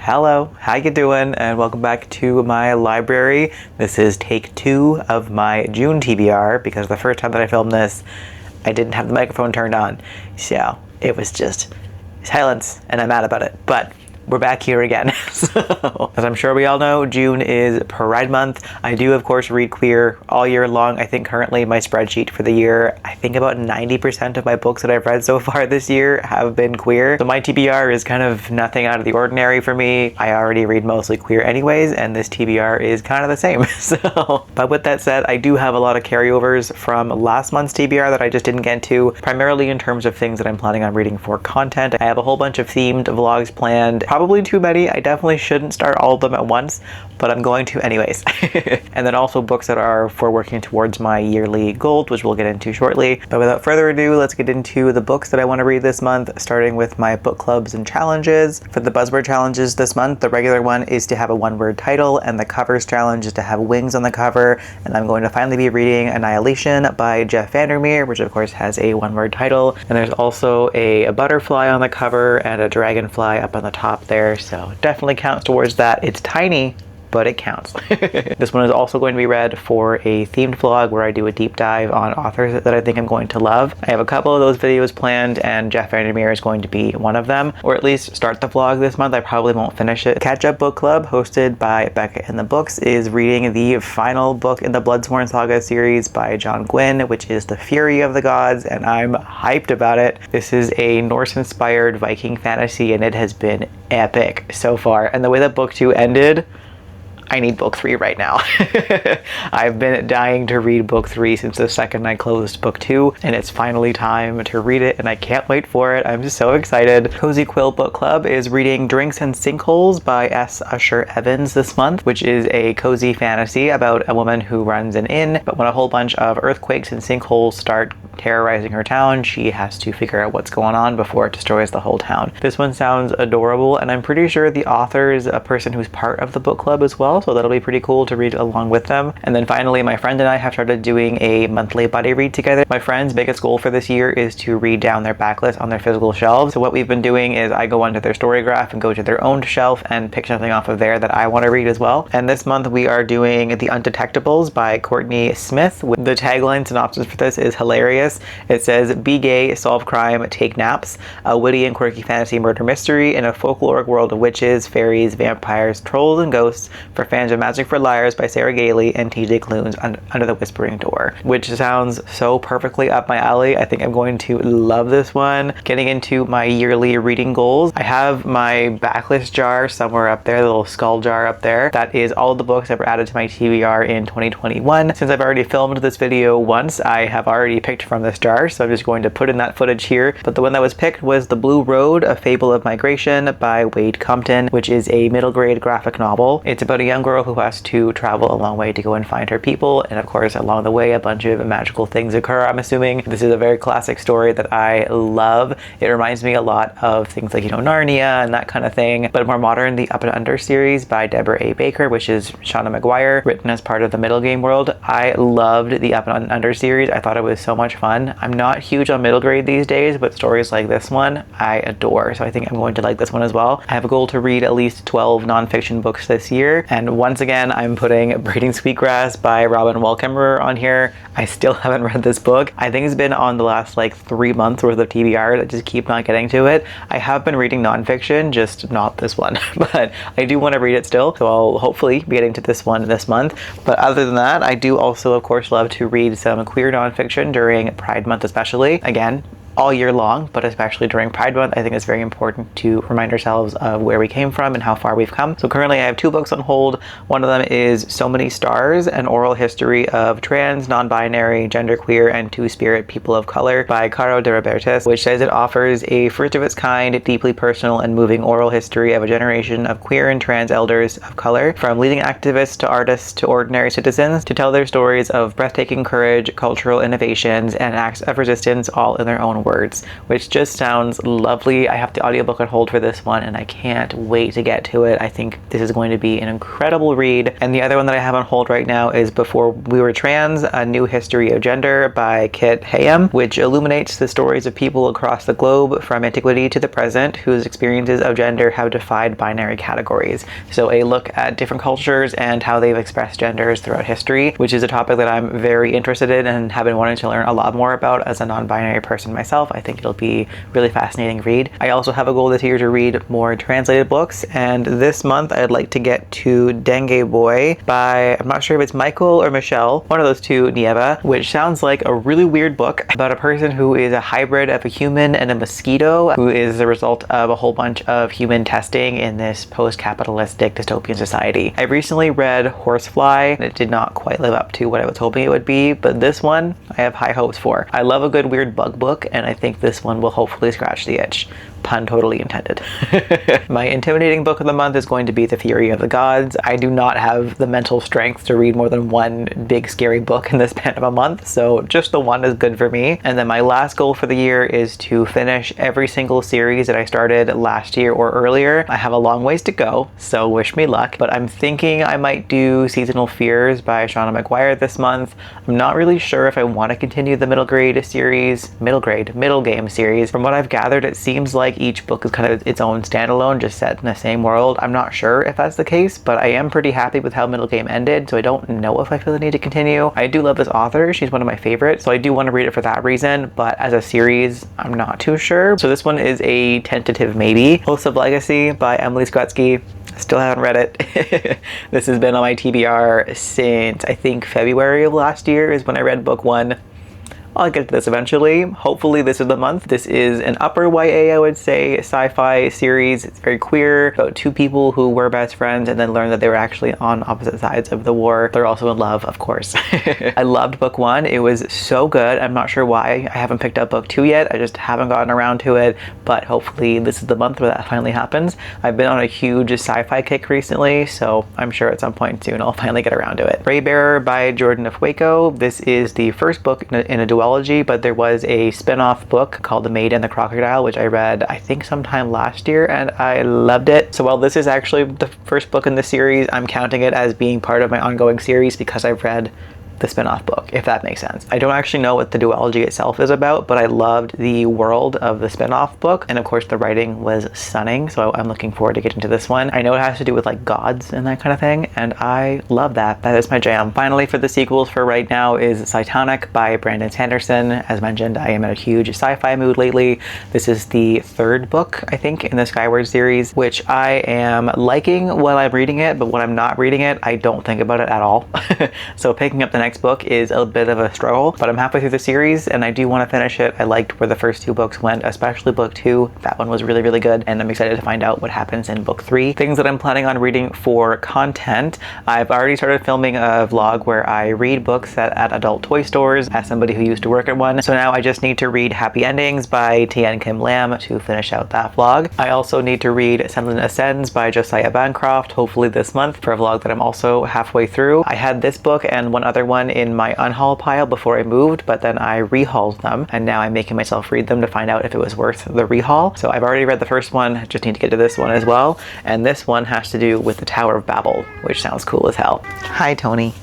Hello, how you doing? And welcome back to my library. This is take 2 of my June TBR because the first time that I filmed this, I didn't have the microphone turned on. So it was just silence and I'm mad about it. But we're back here again. So, as I'm sure we all know, June is Pride Month. I do, of course, read queer all year long. I think currently my spreadsheet for the year, I think about 90% of my books that I've read so far this year have been queer. So my TBR is kind of nothing out of the ordinary for me. I already read mostly queer anyways, and this TBR is kind of the same. So, but with that said, I do have a lot of carryovers from last month's TBR that I just didn't get to, primarily in terms of things that I'm planning on reading for content. I have a whole bunch of themed vlogs planned. Probably too many. I definitely shouldn't start all of them at once, but I'm going to anyways. And then also books that are for working towards my yearly goals, which we'll get into shortly. But without further ado, let's get into the books that I want to read this month, starting with my book clubs and challenges. For the buzzword challenges this month, the regular one is to have a one-word title, and the covers challenge is to have wings on the cover. And I'm going to finally be reading Annihilation by Jeff Vandermeer, which of course has a one-word title. And there's also a butterfly on the cover and a dragonfly up on the top there. So definitely counts towards that. It's tiny, but it counts. This one is also going to be read for a themed vlog where I do a deep dive on authors that I think I'm going to love. I have a couple of those videos planned, and Jeff Vandermeer is going to be one of them, or at least start the vlog this month. I probably won't finish it. Catch Up Book Club, hosted by Becca in the Books, is reading the final book in the Bloodsworn Saga series by John Gwynne, which is The Fury of the Gods, and I'm hyped about it. This is a Norse-inspired Viking fantasy, and it has been epic so far. And the way that book 2 ended, I need book 3 right now. I've been dying to read book 3 since the second I closed book 2, and it's finally time to read it, and I can't wait for it. I'm just so excited. Cozy Quill Book Club is reading Drinks and Sinkholes by S. Usher Evans this month, which is a cozy fantasy about a woman who runs an inn, but when a whole bunch of earthquakes and sinkholes start terrorizing her town, she has to figure out what's going on before it destroys the whole town. This one sounds adorable, and I'm pretty sure the author is a person who's part of the book club as well, so that'll be pretty cool to read along with them. And then finally, my friend and I have started doing a monthly buddy read together. My friend's biggest goal for this year is to read down their backlist on their physical shelves. So what we've been doing is I go onto their story graph and go to their own shelf and pick something off of there that I want to read as well. And this month we are doing The Undetectables by Courtney Smyth. The tagline synopsis for this is hilarious. It says, "Be gay, solve crime, take naps. A witty and quirky fantasy murder mystery in a folkloric world of witches, fairies, vampires, trolls, and ghosts for fans of Magic for Liars by Sarah Gailey and TJ Klune's Under the Whispering Door," which sounds so perfectly up my alley. I think I'm going to love this one. Getting into my yearly reading goals, I have my backlist jar somewhere up there, the little skull jar up there. That is all of the books that were added to my TBR in 2021. Since I've already filmed this video once, I have already picked from this jar, so I'm just going to put in that footage here. But the one that was picked was The Blue Road, A Fable of Migration by Wayde Compton, which is a middle grade graphic novel. It's about a young girl who has to travel a long way to go and find her people, and of course along the way a bunch of magical things occur. I'm assuming this is a very classic story that I love. It reminds me a lot of things like, Narnia and that kind of thing, but more modern. The Up and Under series by Deborah A. Baker, which is Shauna McGuire, written as part of the Middle Game world. I loved the Up and Under series. I thought it was so much fun. I'm not huge on middle grade these days, but stories like this one I adore, so I think I'm going to like this one as well. I have a goal to read at least 12 nonfiction books this year, and once again I'm putting Braiding Sweetgrass by Robin Wall Kimmerer on here. I still haven't read this book. I think it's been on the last 3 months worth of TBR that just keep not getting to it. I have been reading nonfiction, just not this one, but I do want to read it still, so I'll hopefully be getting to this one this month. But other than that, I do also of course love to read some queer nonfiction during Pride Month, especially. Again, all year long, but especially during Pride Month, I think it's very important to remind ourselves of where we came from and how far we've come. So currently I have 2 books on hold. One of them is So Many Stars, An Oral History of Trans, Non-Binary, Genderqueer, and Two-Spirit People of Color by Caro de Robertis, which says it offers a first of its kind, deeply personal and moving oral history of a generation of queer and trans elders of color, from leading activists to artists to ordinary citizens, to tell their stories of breathtaking courage, cultural innovations, and acts of resistance all in their own Words, which just sounds lovely. I have the audiobook on hold for this one and I can't wait to get to it. I think this is going to be an incredible read. And the other one that I have on hold right now is Before We Were Trans, A New History of Gender by Kit Heyam, which illuminates the stories of people across the globe from antiquity to the present whose experiences of gender have defied binary categories. So a look at different cultures and how they've expressed genders throughout history, which is a topic that I'm very interested in and have been wanting to learn a lot more about as a non-binary person myself. I think it'll be a really fascinating read. I also have a goal this year to read more translated books, and this month I'd like to get to Dengue Boy by, I'm not sure if it's Michael or Michel, one of those two, Nieva, which sounds like a really weird book about a person who is a hybrid of a human and a mosquito, who is the result of a whole bunch of human testing in this post-capitalistic dystopian society. I recently read Horsefly, and it did not quite live up to what I was hoping it would be, but this one I have high hopes for. I love a good weird bug book, and I think this one will hopefully scratch the itch. Pun totally intended. My intimidating book of the month is going to be The Fury of the Gods. I do not have the mental strength to read more than one big scary book in the span of a month, so just the one is good for me. And then my last goal for the year is to finish every single series that I started last year or earlier. I have a long ways to go, so wish me luck, but I'm thinking I might do Seasonal Fears by Shauna McGuire this month. I'm not really sure if I want to continue the middle game series. From what I've gathered, it seems like each book is kind of its own standalone, just set in the same world. I'm not sure if that's the case, but I am pretty happy with how Middle Game ended, so I don't know if I feel the need to continue. I do love this author. She's one of my favorites, so I do want to read it for that reason, but as a series, I'm not too sure. So this one is a tentative maybe. Hosts of Legacy by Emily Skrutsky. Still haven't read it. This has been on my TBR since I think February of last year is when I read book one. I'll get to this eventually. Hopefully this is the month. This is an upper YA, I would say, sci-fi series. It's very queer, about two people who were best friends and then learned that they were actually on opposite sides of the war. They're also in love, of course. I loved book one. It was so good. I'm not sure why I haven't picked up book two yet. I just haven't gotten around to it, but hopefully this is the month where that finally happens. I've been on a huge sci-fi kick recently, so I'm sure at some point soon I'll finally get around to it. Raybearer by Jordan Ifueko. This is the first book in a duology, but there was a spin-off book called The Maid and the Crocodile, which I read I think sometime last year, and I loved it. So while this is actually the first book in the series, I'm counting it as being part of my ongoing series because I've read the spin-off book, if that makes sense. I don't actually know what the duology itself is about, but I loved the world of the spin-off book, and of course the writing was stunning, so I'm looking forward to getting to this one. I know it has to do with like gods and that kind of thing, and I love that. That is my jam. Finally, for the sequels for right now is Titanic by Brandon Sanderson. As mentioned, I am in a huge sci-fi mood lately. This is the third book, I think, in the Skyward series, which I am liking while I'm reading it, but when I'm not reading it, I don't think about it at all. So picking up the next book is a bit of a struggle, but I'm halfway through the series and I do want to finish it. I liked where the first two books went, especially book two. That one was really, really good, and I'm excited to find out what happens in book three. Things that I'm planning on reading for content. I've already started filming a vlog where I read books at adult toy stores as somebody who used to work at one. So now I just need to read Happy Endings by Thien Kim Lam to finish out that vlog. I also need to read Senlin Ascends by Josiah Bancroft, hopefully this month, for a vlog that I'm also halfway through. I had this book and one other one in my unhaul pile before I moved, but then I rehauled them, and now I'm making myself read them to find out if it was worth the rehaul. So I've already read the first one, just need to get to this one as well, and this one has to do with the Tower of Babel, which sounds cool as hell. Hi, Tony.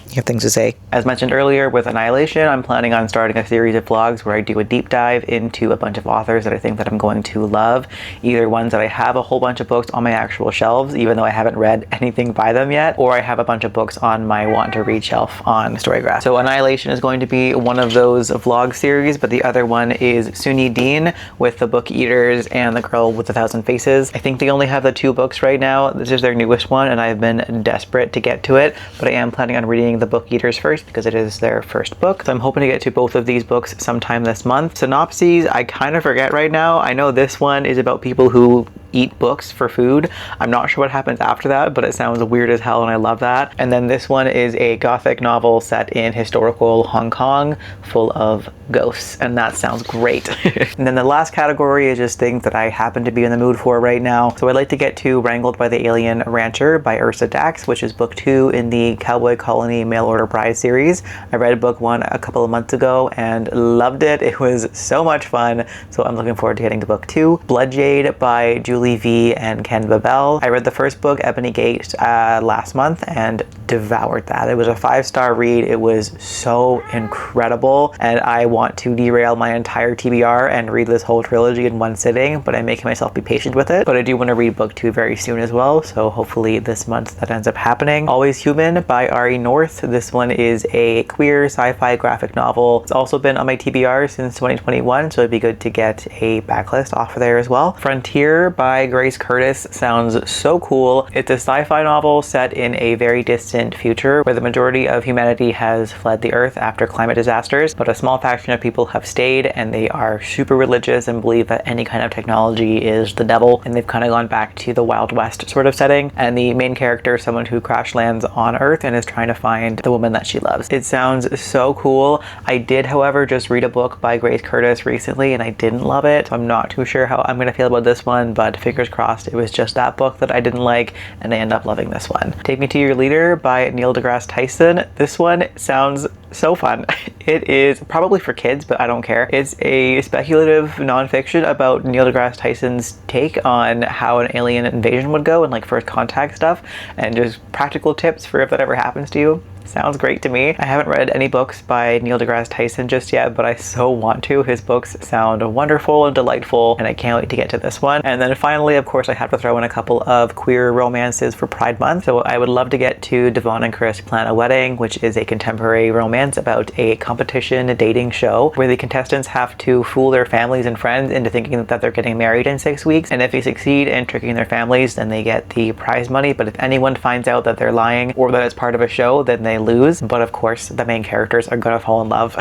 You have things to say. As mentioned earlier, with Annihilation, I'm planning on starting a series of vlogs where I do a deep dive into a bunch of authors that I think that I'm going to love. Either ones that I have a whole bunch of books on my actual shelves, even though I haven't read anything by them yet, or I have a bunch of books on my want to read shelf on Storygraph. So Annihilation is going to be one of those vlog series, but the other one is Sunyi Dean with the Book Eaters and The Girl with a Thousand Faces. I think they only have the two books right now. This is their newest one, and I've been desperate to get to it, but I am planning on reading the Book Eaters first because it is their first book. So I'm hoping to get to both of these books sometime this month. Synopses, I kind of forget right now. I know this one is about people who eat books for food. I'm not sure what happens after that, but it sounds weird as hell and I love that. And then this one is a gothic novel set in historical Hong Kong full of ghosts, and that sounds great. And then the last category is just things that I happen to be in the mood for right now. So I'd like to get to Wrangled by the Alien Rancher by Ursa Dax, which is book 2 in the Cowboy Colony Mail Order Bride series. I read book 1 a couple of months ago and loved it. It was so much fun, so I'm looking forward to getting to book 2. Bloodjade by Julie V and Ken Babel. I read the first book, Ebony Gate, last month and devoured that. It was a 5-star read. It was so incredible, and I want to derail my entire TBR and read this whole trilogy in one sitting, but I'm making myself be patient with it. But I do want to read book 2 very soon as well, so hopefully this month that ends up happening. Always Human by Ari North. This one is a queer sci-fi graphic novel. It's also been on my TBR since 2021, so it'd be good to get a backlist off of there as well. Frontier by Grace Curtis sounds so cool. It's a sci-fi novel set in a very distant future where the majority of humanity has fled the Earth after climate disasters, but a small faction of people have stayed, and they are super religious and believe that any kind of technology is the devil, and they've kind of gone back to the Wild West sort of setting. And the main character is someone who crash lands on Earth and is trying to find the woman that she loves. It sounds so cool. I did, however, just read a book by Grace Curtis recently and I didn't love it, so I'm not too sure how I'm going to feel about this one, but fingers crossed it was just that book that I didn't like and I end up loving this one. Take Me to Your Leader by Neil deGrasse Tyson. This one sounds so fun. It is probably for kids, but I don't care. It's a speculative nonfiction about Neil deGrasse Tyson's take on how an alien invasion would go and like first contact stuff, and just practical tips for if that ever happens to you. Sounds great to me. I haven't read any books by Neil deGrasse Tyson just yet, but I so want to. His books sound wonderful and delightful, and I can't wait to get to this one. And then finally, of course, I have to throw in a couple of queer romances for Pride Month. So I would love to get to Devon and Chris Plan a Wedding, which is a contemporary romance about a competition dating show where the contestants have to fool their families and friends into thinking that they're getting married in 6 weeks. And if they succeed in tricking their families, then they get the prize money. But if anyone finds out that they're lying or that it's part of a show, then they lose. But of course the main characters are gonna fall in love.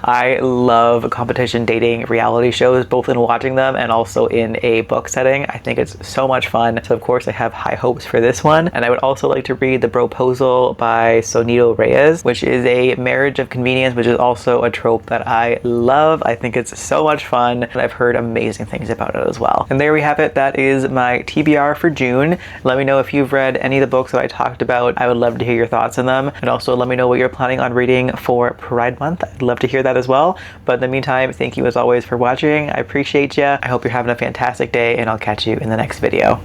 I love competition dating reality shows, both in watching them and also in a book setting. I think it's so much fun, so of course I have high hopes for this one. And I would also like to read The Broposal by Sonito Reyes, which is a marriage of convenience, which is also a trope that I love. I think it's so much fun and I've heard amazing things about it as well. And there we have it. That is my TBR for June. Let me know if you've read any of the books that I talked about. I would love to hear your thoughts on them, and also let me know what you're planning on reading for Pride Month. I'd love to hear that as well. But in the meantime, thank you as always for watching. I appreciate you. I hope you're having a fantastic day, and I'll catch you in the next video.